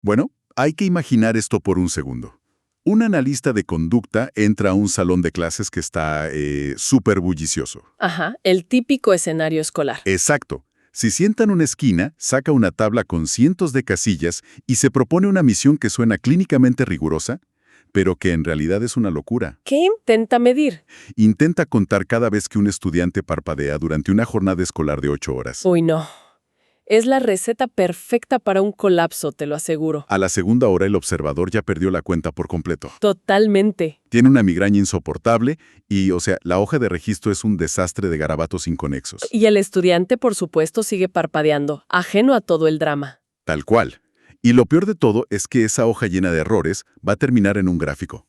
Bueno, hay que imaginar esto por un segundo. Un analista de conducta entra a un salón de clases que está súper bullicioso. Ajá, el típico escenario escolar. Exacto. Se sienta en una esquina, saca una tabla con cientos de casillas y se propone una misión que suena clínicamente rigurosa, pero que en realidad es una locura. ¿Qué intenta medir? Intenta contar cada vez que un estudiante parpadea durante una jornada escolar de 8 horas. Uy, no. Es la receta perfecta para un colapso, te lo aseguro. A la segunda hora el observador ya perdió la cuenta por completo. Totalmente. Tiene una migraña insoportable y, la hoja de registro es un desastre de garabatos inconexos. Y el estudiante, por supuesto, sigue parpadeando, ajeno a todo el drama. Tal cual. Y lo peor de todo es que esa hoja llena de errores va a terminar en un gráfico.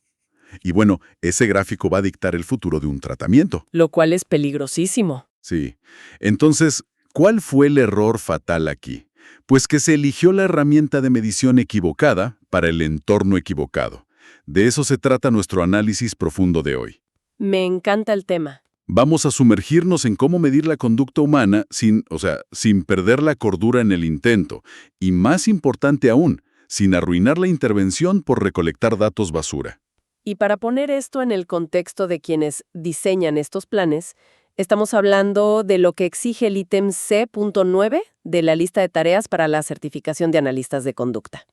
Y bueno, ese gráfico va a dictar el futuro de un tratamiento. Lo cual es peligrosísimo. Sí. Entonces, ¿cuál fue el error fatal aquí? Pues que se eligió la herramienta de medición equivocada para el entorno equivocado. De eso se trata nuestro análisis profundo de hoy. Me encanta el tema. Vamos a sumergirnos en cómo medir la conducta humana sin perder la cordura en el intento. Y más importante aún, sin arruinar la intervención por recolectar datos basura. Y para poner esto en el contexto de quienes diseñan estos planes, estamos hablando de lo que exige el ítem C.9 de la lista de tareas para la certificación de analistas de conducta.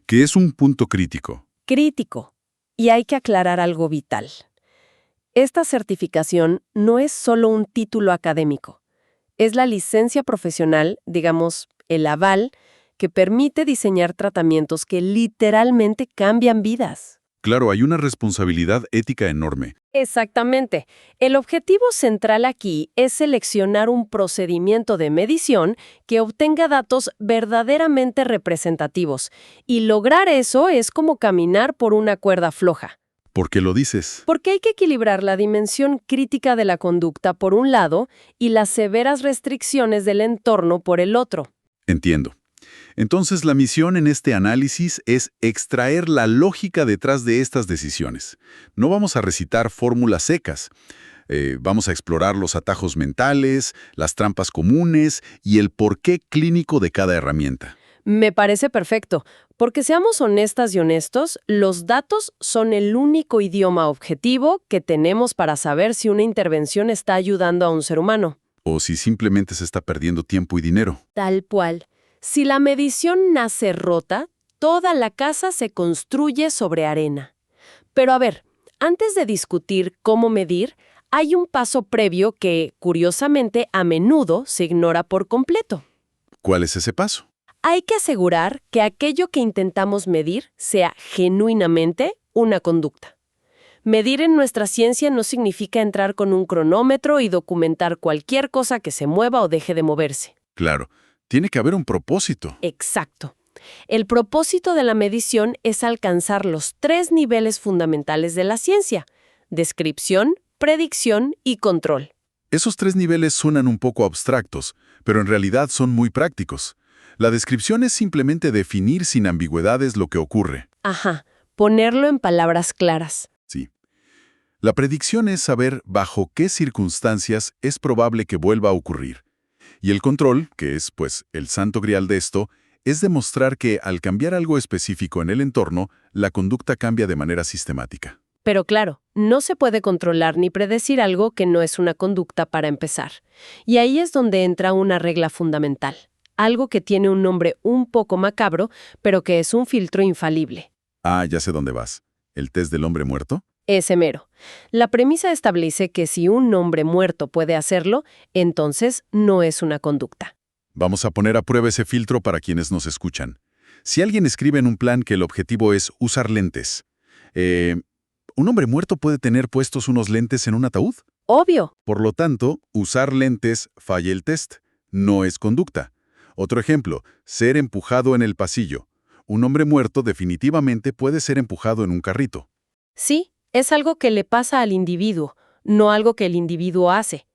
Que es un punto crítico. Crítico. Y hay que aclarar algo vital. Esta certificación no es solo un título académico. Es la licencia profesional, digamos, el aval, que permite diseñar tratamientos que literalmente cambian vidas. Claro, hay una responsabilidad ética enorme. Exactamente. El objetivo central aquí es seleccionar un procedimiento de medición que obtenga datos verdaderamente representativos. Y lograr eso es como caminar por una cuerda floja. ¿Por qué lo dices? Porque hay que equilibrar la dimensión crítica de la conducta por un lado y las severas restricciones del entorno por el otro. Entiendo. Entonces, la misión en este análisis es extraer la lógica detrás de estas decisiones. No vamos a recitar fórmulas secas. Vamos a explorar los atajos mentales, las trampas comunes y el porqué clínico de cada herramienta. Me parece perfecto, porque seamos honestas y honestos, los datos son el único idioma objetivo que tenemos para saber si una intervención está ayudando a un ser humano. O si simplemente se está perdiendo tiempo y dinero. Tal cual. Si la medición nace rota, toda la casa se construye sobre arena. Pero a ver, antes de discutir cómo medir, hay un paso previo que, curiosamente, a menudo se ignora por completo. ¿Cuál es ese paso? Hay que asegurar que aquello que intentamos medir sea genuinamente una conducta. Medir en nuestra ciencia no significa entrar con un cronómetro y documentar cualquier cosa que se mueva o deje de moverse. Claro, tiene que haber un propósito. Exacto. El propósito de la medición es alcanzar los 3 niveles fundamentales de la ciencia: descripción, predicción y control. Esos 3 niveles suenan un poco abstractos, pero en realidad son muy prácticos. La descripción es simplemente definir sin ambigüedades lo que ocurre. Ajá, ponerlo en palabras claras. Sí. La predicción es saber bajo qué circunstancias es probable que vuelva a ocurrir. Y el control, que es, el santo grial de esto, es demostrar que al cambiar algo específico en el entorno, la conducta cambia de manera sistemática. Pero claro, no se puede controlar ni predecir algo que no es una conducta para empezar. Y ahí es donde entra una regla fundamental. Algo que tiene un nombre un poco macabro, pero que es un filtro infalible. Ah, ya sé dónde vas. ¿El test del hombre muerto? Ese mero. La premisa establece que si un hombre muerto puede hacerlo, entonces no es una conducta. Vamos a poner a prueba ese filtro para quienes nos escuchan. Si alguien escribe en un plan que el objetivo es usar lentes, ¿un hombre muerto puede tener puestos unos lentes en un ataúd? Obvio. Por lo tanto, usar lentes falla el test. No es conducta. Otro ejemplo, ser empujado en el pasillo. Un hombre muerto definitivamente puede ser empujado en un carrito. Sí, es algo que le pasa al individuo, no algo que el individuo hace.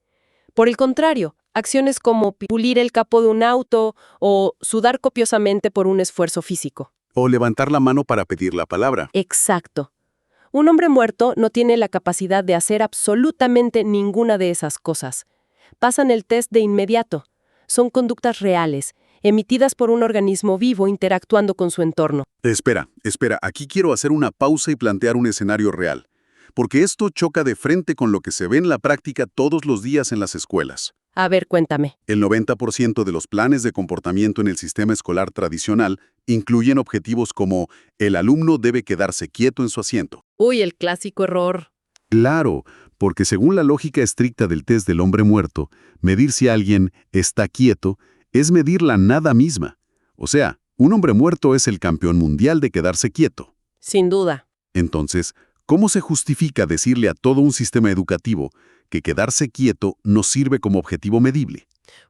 Por el contrario, acciones como pulir el capó de un auto o sudar copiosamente por un esfuerzo físico. O levantar la mano para pedir la palabra. Exacto. Un hombre muerto no tiene la capacidad de hacer absolutamente ninguna de esas cosas. Pasan el test de inmediato. Son conductas reales, emitidas por un organismo vivo interactuando con su entorno. Espera, aquí quiero hacer una pausa y plantear un escenario real, porque esto choca de frente con lo que se ve en la práctica todos los días en las escuelas. A ver, cuéntame. El 90% de los planes de comportamiento en el sistema escolar tradicional incluyen objetivos como el alumno debe quedarse quieto en su asiento. Uy, el clásico error. Claro, porque según la lógica estricta del test del hombre muerto, medir si alguien está quieto es medir la nada misma. O sea, un hombre muerto es el campeón mundial de quedarse quieto. Sin duda. Entonces, ¿cómo se justifica decirle a todo un sistema educativo que quedarse quieto no sirve como objetivo medible?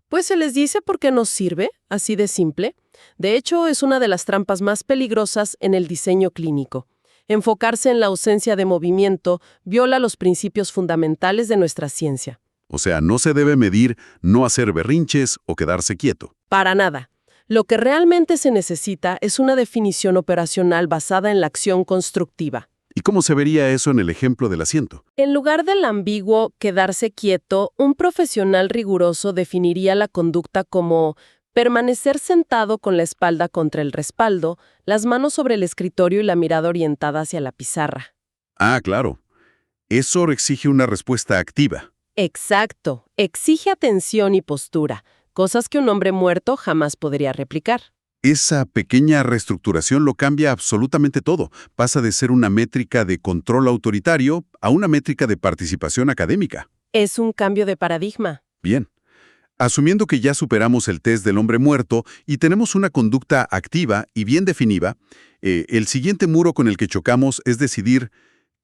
Pues se les dice porque nos sirve, así de simple. De hecho, es una de las trampas más peligrosas en el diseño clínico. Enfocarse en la ausencia de movimiento viola los principios fundamentales de nuestra ciencia. O sea, no se debe medir no hacer berrinches o quedarse quieto. Para nada. Lo que realmente se necesita es una definición operacional basada en la acción constructiva. ¿Y cómo se vería eso en el ejemplo del asiento? En lugar del ambiguo quedarse quieto, un profesional riguroso definiría la conducta como permanecer sentado con la espalda contra el respaldo, las manos sobre el escritorio y la mirada orientada hacia la pizarra. Ah, claro. Eso exige una respuesta activa. Exacto. Exige atención y postura, cosas que un hombre muerto jamás podría replicar. Esa pequeña reestructuración lo cambia absolutamente todo. Pasa de ser una métrica de control autoritario a una métrica de participación académica. Es un cambio de paradigma. Bien. Asumiendo que ya superamos el test del hombre muerto y tenemos una conducta activa y bien definida, el siguiente muro con el que chocamos es decidir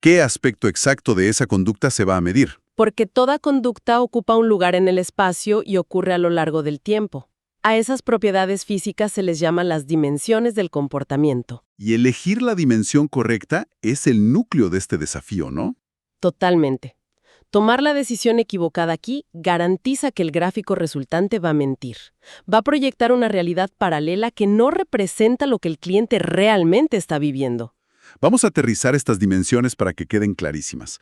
qué aspecto exacto de esa conducta se va a medir. Porque toda conducta ocupa un lugar en el espacio y ocurre a lo largo del tiempo. A esas propiedades físicas se les llama las dimensiones del comportamiento. Y elegir la dimensión correcta es el núcleo de este desafío, ¿no? Totalmente. Tomar la decisión equivocada aquí garantiza que el gráfico resultante va a mentir. Va a proyectar una realidad paralela que no representa lo que el cliente realmente está viviendo. Vamos a aterrizar estas dimensiones para que queden clarísimas.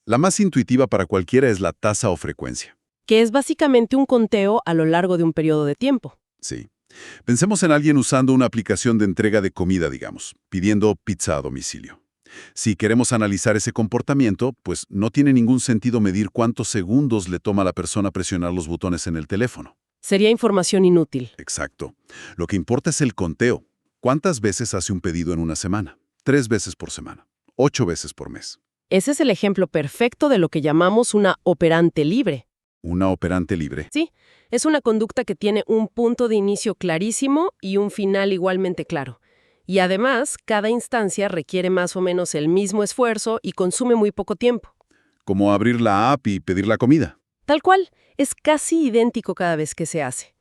La más intuitiva para cualquiera es la tasa o frecuencia. Que es básicamente un conteo a lo largo de un periodo de tiempo. Sí. Pensemos en alguien usando una aplicación de entrega de comida, digamos, pidiendo pizza a domicilio. Si queremos analizar ese comportamiento, pues no tiene ningún sentido medir cuántos segundos le toma a la persona presionar los botones en el teléfono. Sería información inútil. Exacto. Lo que importa es el conteo. ¿Cuántas veces hace un pedido en una semana? 3 veces por semana. 8 veces por mes. Ese es el ejemplo perfecto de lo que llamamos una operante libre. ¿Una operante libre? Sí, es una conducta que tiene un punto de inicio clarísimo y un final igualmente claro. Y además, cada instancia requiere más o menos el mismo esfuerzo y consume muy poco tiempo. Como abrir la app y pedir la comida. Tal cual, es casi idéntico cada vez que se hace.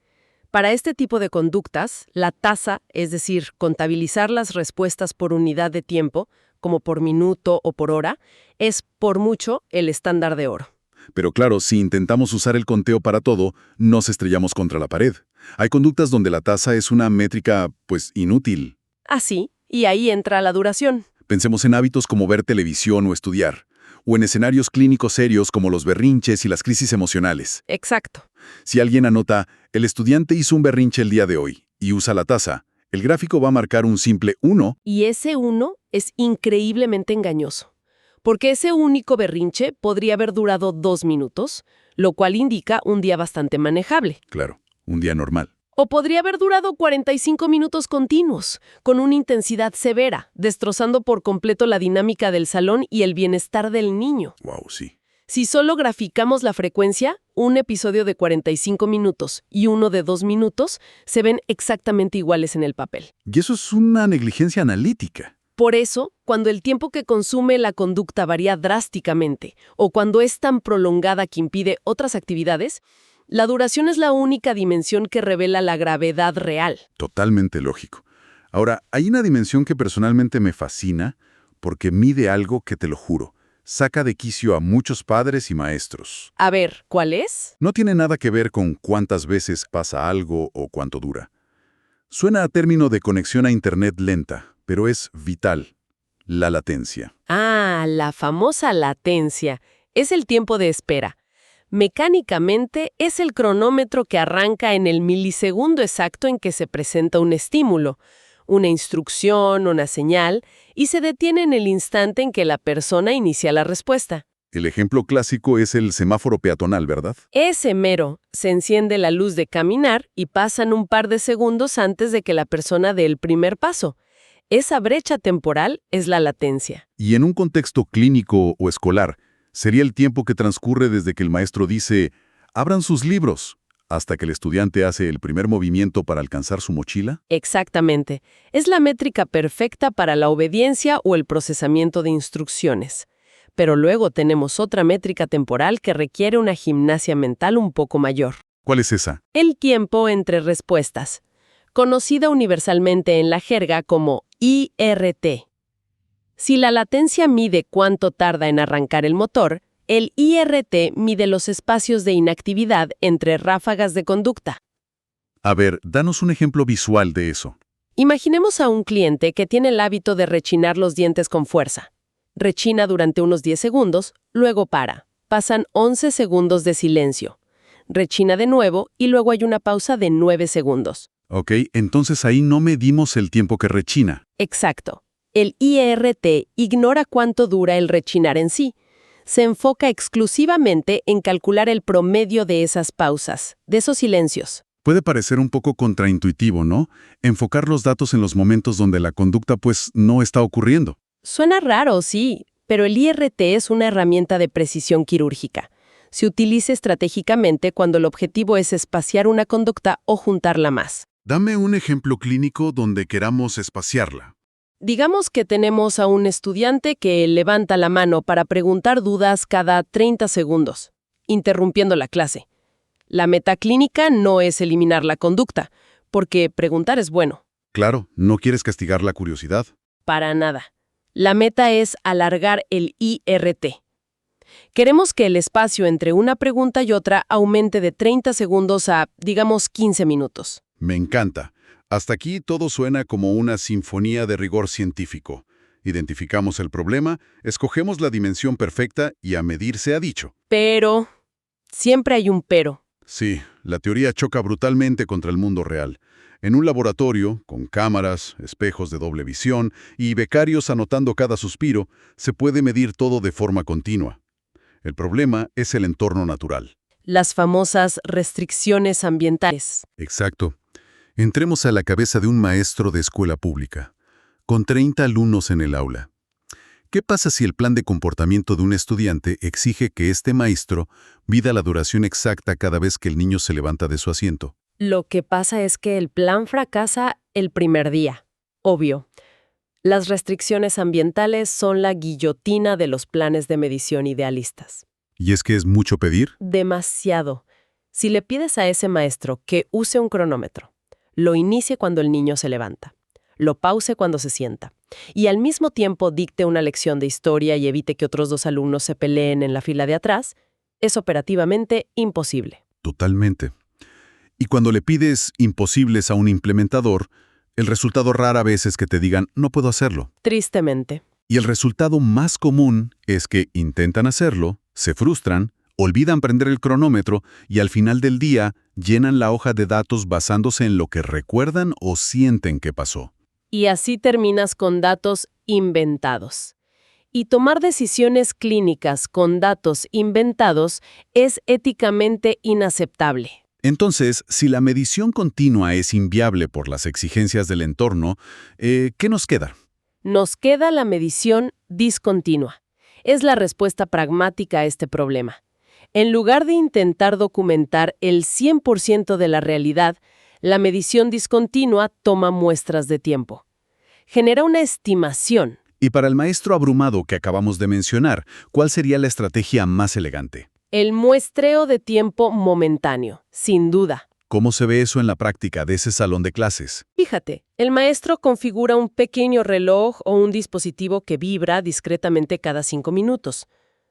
Para este tipo de conductas, la tasa, es decir, contabilizar las respuestas por unidad de tiempo, como por minuto o por hora, es por mucho el estándar de oro. Pero claro, si intentamos usar el conteo para todo, nos estrellamos contra la pared. Hay conductas donde la tasa es una métrica, pues, inútil. Así, y ahí entra la duración. Pensemos en hábitos como ver televisión o estudiar, o en escenarios clínicos serios como los berrinches y las crisis emocionales. Exacto. Si alguien anota, el estudiante hizo un berrinche el día de hoy, y usa la tasa, el gráfico va a marcar un simple 1. Y ese 1 es increíblemente engañoso. Porque ese único berrinche podría haber durado 2 minutos, lo cual indica un día bastante manejable. Claro, un día normal. O podría haber durado 45 minutos continuos, con una intensidad severa, destrozando por completo la dinámica del salón y el bienestar del niño. Wow, sí. Si solo graficamos la frecuencia, un episodio de 45 minutos y uno de 2 minutos se ven exactamente iguales en el papel. Y eso es una negligencia analítica. Por eso, cuando el tiempo que consume la conducta varía drásticamente o cuando es tan prolongada que impide otras actividades, la duración es la única dimensión que revela la gravedad real. Totalmente lógico. Ahora, hay una dimensión que personalmente me fascina porque mide algo que, te lo juro, saca de quicio a muchos padres y maestros. A ver, ¿cuál es? No tiene nada que ver con cuántas veces pasa algo o cuánto dura. Suena a término de conexión a Internet lenta, pero es vital. La latencia. Ah, la famosa latencia. Es el tiempo de espera. Mecánicamente, es el cronómetro que arranca en el milisegundo exacto en que se presenta un estímulo, una instrucción, una señal, y se detiene en el instante en que la persona inicia la respuesta. El ejemplo clásico es el semáforo peatonal, ¿verdad? Ese mero, se enciende la luz de caminar y pasan un par de segundos antes de que la persona dé el primer paso. Esa brecha temporal es la latencia. Y en un contexto clínico o escolar, sería el tiempo que transcurre desde que el maestro dice, abran sus libros, hasta que el estudiante hace el primer movimiento para alcanzar su mochila. Exactamente. Es la métrica perfecta para la obediencia o el procesamiento de instrucciones. Pero luego tenemos otra métrica temporal que requiere una gimnasia mental un poco mayor. ¿Cuál es esa? El tiempo entre respuestas, conocida universalmente en la jerga como IRT. Si la latencia mide cuánto tarda en arrancar el motor, el IRT mide los espacios de inactividad entre ráfagas de conducta. A ver, danos un ejemplo visual de eso. Imaginemos a un cliente que tiene el hábito de rechinar los dientes con fuerza. Rechina durante unos 10 segundos, luego para. Pasan 11 segundos de silencio. Rechina de nuevo y luego hay una pausa de 9 segundos. Ok, entonces ahí no medimos el tiempo que rechina. Exacto. El IRT ignora cuánto dura el rechinar en sí. Se enfoca exclusivamente en calcular el promedio de esas pausas, de esos silencios. Puede parecer un poco contraintuitivo, ¿no? Enfocar los datos en los momentos donde la conducta pues no está ocurriendo. Suena raro, sí, pero el IRT es una herramienta de precisión quirúrgica. Se utiliza estratégicamente cuando el objetivo es espaciar una conducta o juntarla más. Dame un ejemplo clínico donde queramos espaciarla. Digamos que tenemos a un estudiante que levanta la mano para preguntar dudas cada 30 segundos, interrumpiendo la clase. La meta clínica no es eliminar la conducta, porque preguntar es bueno. Claro, no quieres castigar la curiosidad. Para nada. La meta es alargar el IRT. Queremos que el espacio entre una pregunta y otra aumente de 30 segundos a, digamos, 15 minutos. Me encanta. Hasta aquí todo suena como una sinfonía de rigor científico. Identificamos el problema, escogemos la dimensión perfecta y a medir se ha dicho. Pero, siempre hay un pero. Sí, la teoría choca brutalmente contra el mundo real. En un laboratorio, con cámaras, espejos de doble visión y becarios anotando cada suspiro, se puede medir todo de forma continua. El problema es el entorno natural. Las famosas restricciones ambientales. Exacto. Entremos a la cabeza de un maestro de escuela pública, con 30 alumnos en el aula. ¿Qué pasa si el plan de comportamiento de un estudiante exige que este maestro mida la duración exacta cada vez que el niño se levanta de su asiento? Lo que pasa es que el plan fracasa el primer día. Obvio. Las restricciones ambientales son la guillotina de los planes de medición idealistas. ¿Y es que es mucho pedir? Demasiado. Si le pides a ese maestro que use un cronómetro, lo inicie cuando el niño se levanta, lo pause cuando se sienta, y al mismo tiempo dicte una lección de historia y evite que otros 2 alumnos se peleen en la fila de atrás, es operativamente imposible. Totalmente. Y cuando le pides imposibles a un implementador, el resultado rara vez es que te digan, no puedo hacerlo. Tristemente. Y el resultado más común es que intentan hacerlo, se frustran, olvidan prender el cronómetro y al final del día llenan la hoja de datos basándose en lo que recuerdan o sienten que pasó. Y así terminas con datos inventados. Y tomar decisiones clínicas con datos inventados es éticamente inaceptable. Entonces, si la medición continua es inviable por las exigencias del entorno, ¿qué nos queda? Nos queda la medición discontinua. Es la respuesta pragmática a este problema. En lugar de intentar documentar el 100% de la realidad, la medición discontinua toma muestras de tiempo. Genera una estimación. Y para el maestro abrumado que acabamos de mencionar, ¿cuál sería la estrategia más elegante? El muestreo de tiempo momentáneo, sin duda. ¿Cómo se ve eso en la práctica de ese salón de clases? Fíjate, el maestro configura un pequeño reloj o un dispositivo que vibra discretamente cada 5 minutos.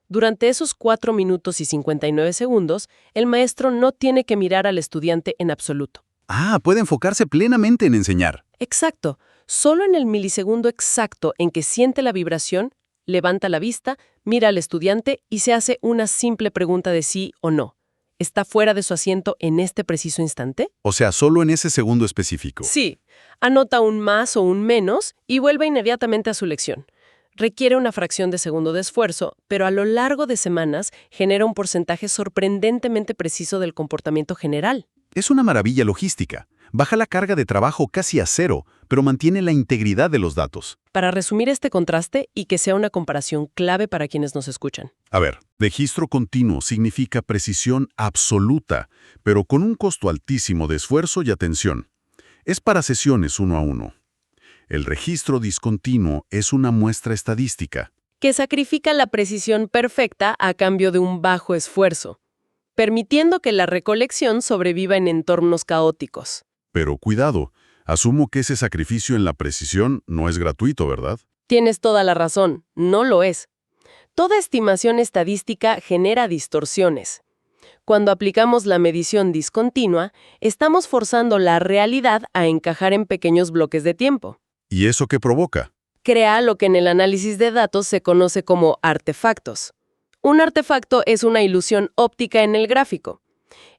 Durante esos 4 minutos y 59 segundos, el maestro no tiene que mirar al estudiante en absoluto. Ah, puede enfocarse plenamente en enseñar. Exacto. Solo en el milisegundo exacto en que siente la vibración, levanta la vista, mira al estudiante y se hace una simple pregunta de sí o no. ¿Está fuera de su asiento en este preciso instante? O sea, solo en ese segundo específico. Sí. Anota un más o un menos y vuelve inmediatamente a su lección. Requiere una fracción de segundo de esfuerzo, pero a lo largo de semanas genera un porcentaje sorprendentemente preciso del comportamiento general. Es una maravilla logística. Baja la carga de trabajo casi a cero, pero mantiene la integridad de los datos. Para resumir este contraste y que sea una comparación clave para quienes nos escuchan. A ver, registro continuo significa precisión absoluta, pero con un costo altísimo de esfuerzo y atención. Es para sesiones 1 a 1. El registro discontinuo es una muestra estadística. Que sacrifica la precisión perfecta a cambio de un bajo esfuerzo, permitiendo que la recolección sobreviva en entornos caóticos. Pero cuidado, asumo que ese sacrificio en la precisión no es gratuito, ¿verdad? Tienes toda la razón, no lo es. Toda estimación estadística genera distorsiones. Cuando aplicamos la medición discontinua, estamos forzando la realidad a encajar en pequeños bloques de tiempo. ¿Y eso qué provoca? Crea lo que en el análisis de datos se conoce como artefactos. Un artefacto es una ilusión óptica en el gráfico.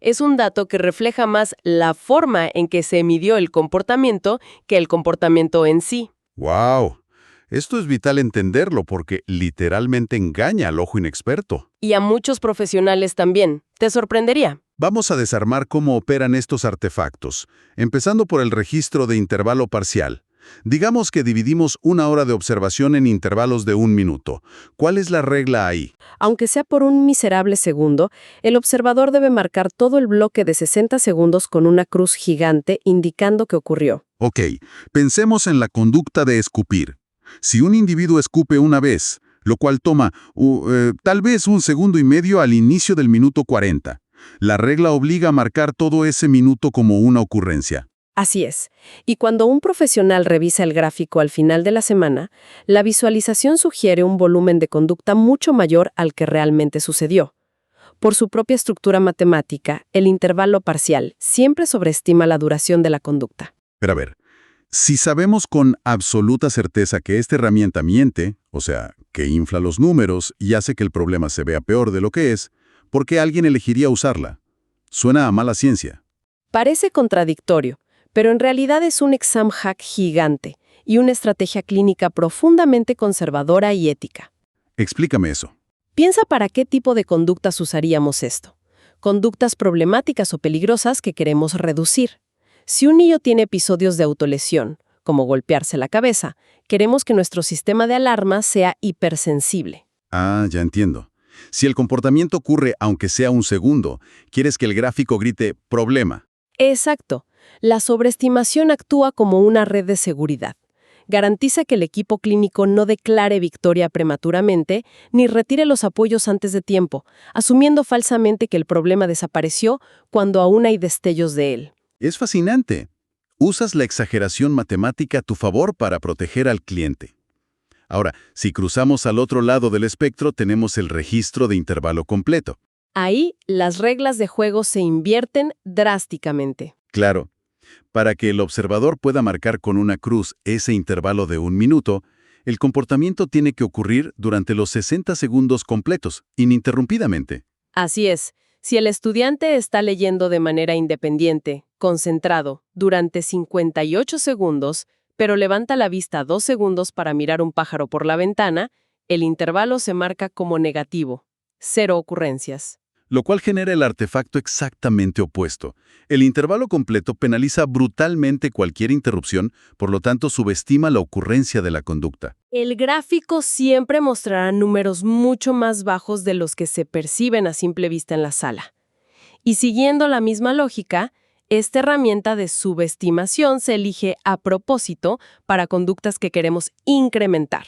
Es un dato que refleja más la forma en que se midió el comportamiento que el comportamiento en sí. ¡Wow! Esto es vital entenderlo porque literalmente engaña al ojo inexperto. Y a muchos profesionales también. ¿Te sorprendería? Vamos a desarmar cómo operan estos artefactos, empezando por el registro de intervalo parcial. Digamos que dividimos una hora de observación en intervalos de 1 minuto. ¿Cuál es la regla ahí? Aunque sea por un miserable segundo, el observador debe marcar todo el bloque de 60 segundos con una cruz gigante indicando que ocurrió. Ok, pensemos en la conducta de escupir. Si un individuo escupe una vez, lo cual toma tal vez 1,5 segundos al inicio del minuto 40, la regla obliga a marcar todo ese minuto como una ocurrencia. Así es. Y cuando un profesional revisa el gráfico al final de la semana, la visualización sugiere un volumen de conducta mucho mayor al que realmente sucedió. Por su propia estructura matemática, el intervalo parcial siempre sobreestima la duración de la conducta. Pero a ver, si sabemos con absoluta certeza que esta herramienta miente, o sea, que infla los números y hace que el problema se vea peor de lo que es, ¿por qué alguien elegiría usarla? Suena a mala ciencia. Parece contradictorio, pero en realidad es un exam hack gigante y una estrategia clínica profundamente conservadora y ética. Explícame eso. Piensa para qué tipo de conductas usaríamos esto. Conductas problemáticas o peligrosas que queremos reducir. Si un niño tiene episodios de autolesión, como golpearse la cabeza, queremos que nuestro sistema de alarma sea hipersensible. Ah, ya entiendo. Si el comportamiento ocurre aunque sea 1 segundo, quieres que el gráfico grite «problema». Exacto. La sobreestimación actúa como una red de seguridad. Garantiza que el equipo clínico no declare victoria prematuramente ni retire los apoyos antes de tiempo, asumiendo falsamente que el problema desapareció cuando aún hay destellos de él. Es fascinante. Usas la exageración matemática a tu favor para proteger al cliente. Ahora, si cruzamos al otro lado del espectro, tenemos el registro de intervalo completo. Ahí, las reglas de juego se invierten drásticamente. Claro. Para que el observador pueda marcar con una cruz ese intervalo de 1 minuto, el comportamiento tiene que ocurrir durante los 60 segundos completos, ininterrumpidamente. Así es. Si el estudiante está leyendo de manera independiente, concentrado, durante 58 segundos, pero levanta la vista 2 segundos para mirar un pájaro por la ventana, el intervalo se marca como negativo. 0 ocurrencias. Lo cual genera el artefacto exactamente opuesto. El intervalo completo penaliza brutalmente cualquier interrupción, por lo tanto subestima la ocurrencia de la conducta. El gráfico siempre mostrará números mucho más bajos de los que se perciben a simple vista en la sala. Y siguiendo la misma lógica, esta herramienta de subestimación se elige a propósito para conductas que queremos incrementar.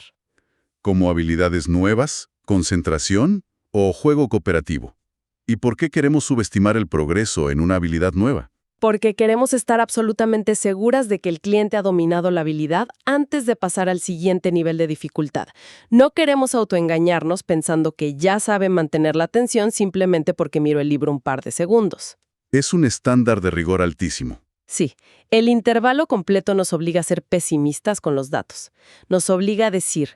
¿Como habilidades nuevas, concentración o juego cooperativo? ¿Y por qué queremos subestimar el progreso en una habilidad nueva? Porque queremos estar absolutamente seguras de que el cliente ha dominado la habilidad antes de pasar al siguiente nivel de dificultad. No queremos autoengañarnos pensando que ya sabe mantener la atención simplemente porque miró el libro un par de segundos. Es un estándar de rigor altísimo. Sí, el intervalo completo nos obliga a ser pesimistas con los datos. Nos obliga a decir,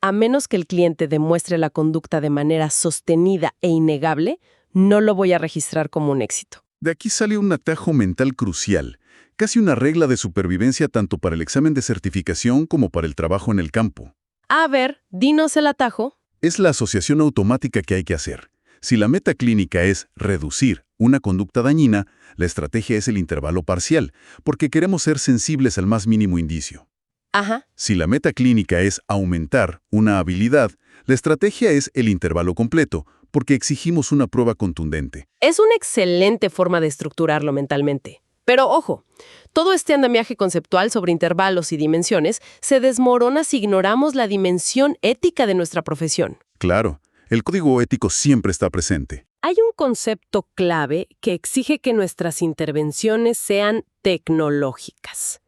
a menos que el cliente demuestre la conducta de manera sostenida e innegable, no lo voy a registrar como un éxito. De aquí sale un atajo mental crucial, casi una regla de supervivencia tanto para el examen de certificación como para el trabajo en el campo. A ver, dinos el atajo. Es la asociación automática que hay que hacer. Si la meta clínica es reducir una conducta dañina, la estrategia es el intervalo parcial, porque queremos ser sensibles al más mínimo indicio. Ajá. Si la meta clínica es aumentar una habilidad, la estrategia es el intervalo completo, porque exigimos una prueba contundente. Es una excelente forma de estructurarlo mentalmente. Pero ojo, todo este andamiaje conceptual sobre intervalos y dimensiones se desmorona si ignoramos la dimensión ética de nuestra profesión. Claro, el código ético siempre está presente. Hay un concepto clave que exige que nuestras intervenciones sean tecnológicas.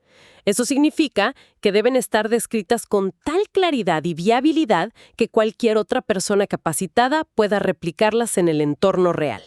Eso significa que deben estar descritas con tal claridad y viabilidad que cualquier otra persona capacitada pueda replicarlas en el entorno real.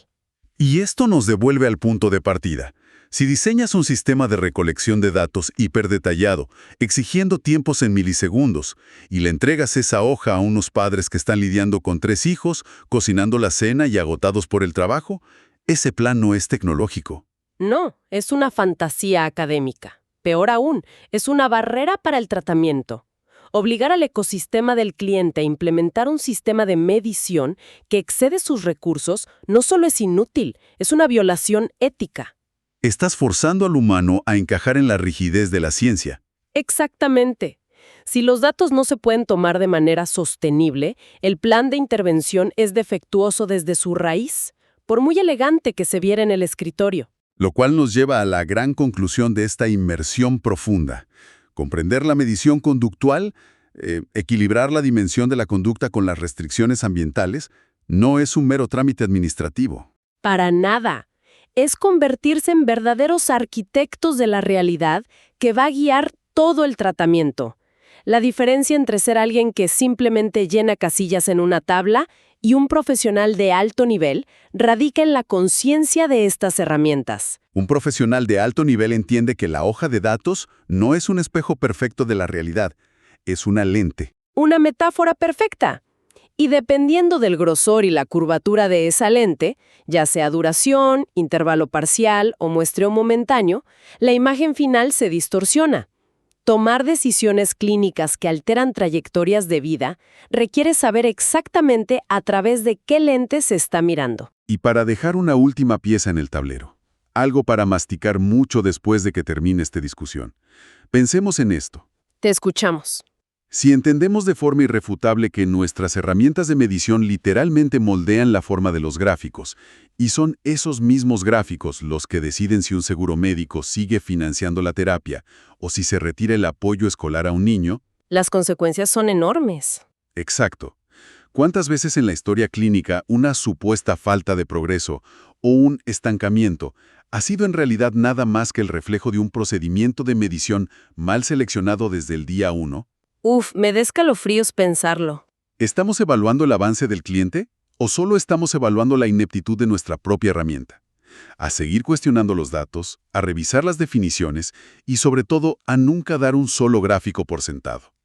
Y esto nos devuelve al punto de partida. Si diseñas un sistema de recolección de datos hiperdetallado, exigiendo tiempos en milisegundos, y le entregas esa hoja a unos padres que están lidiando con 3 hijos, cocinando la cena y agotados por el trabajo, ese plan no es tecnológico. No, es una fantasía académica. Peor aún, es una barrera para el tratamiento. Obligar al ecosistema del cliente a implementar un sistema de medición que excede sus recursos no solo es inútil, es una violación ética. Estás forzando al humano a encajar en la rigidez de la ciencia. Exactamente. Si los datos no se pueden tomar de manera sostenible, el plan de intervención es defectuoso desde su raíz, por muy elegante que se viera en el escritorio. Lo cual nos lleva a la gran conclusión de esta inmersión profunda. Comprender la medición conductual, equilibrar la dimensión de la conducta con las restricciones ambientales, no es un mero trámite administrativo. Para nada. Es convertirse en verdaderos arquitectos de la realidad que va a guiar todo el tratamiento. La diferencia entre ser alguien que simplemente llena casillas en una tabla y un profesional de alto nivel radica en la conciencia de estas herramientas. Un profesional de alto nivel entiende que la hoja de datos no es un espejo perfecto de la realidad, es una lente. Una metáfora perfecta. Y dependiendo del grosor y la curvatura de esa lente, ya sea duración, intervalo parcial o muestreo momentáneo, la imagen final se distorsiona. Tomar decisiones clínicas que alteran trayectorias de vida requiere saber exactamente a través de qué lente se está mirando. Y para dejar una última pieza en el tablero, algo para masticar mucho después de que termine esta discusión. Pensemos en esto. Te escuchamos. Si entendemos de forma irrefutable que nuestras herramientas de medición literalmente moldean la forma de los gráficos, y son esos mismos gráficos los que deciden si un seguro médico sigue financiando la terapia o si se retira el apoyo escolar a un niño. Las consecuencias son enormes. Exacto. ¿Cuántas veces en la historia clínica una supuesta falta de progreso o un estancamiento ha sido en realidad nada más que el reflejo de un procedimiento de medición mal seleccionado desde el día 1? Me da escalofríos pensarlo. ¿Estamos evaluando el avance del cliente o solo estamos evaluando la ineptitud de nuestra propia herramienta? A seguir cuestionando los datos, a revisar las definiciones y sobre todo a nunca dar un solo gráfico por sentado.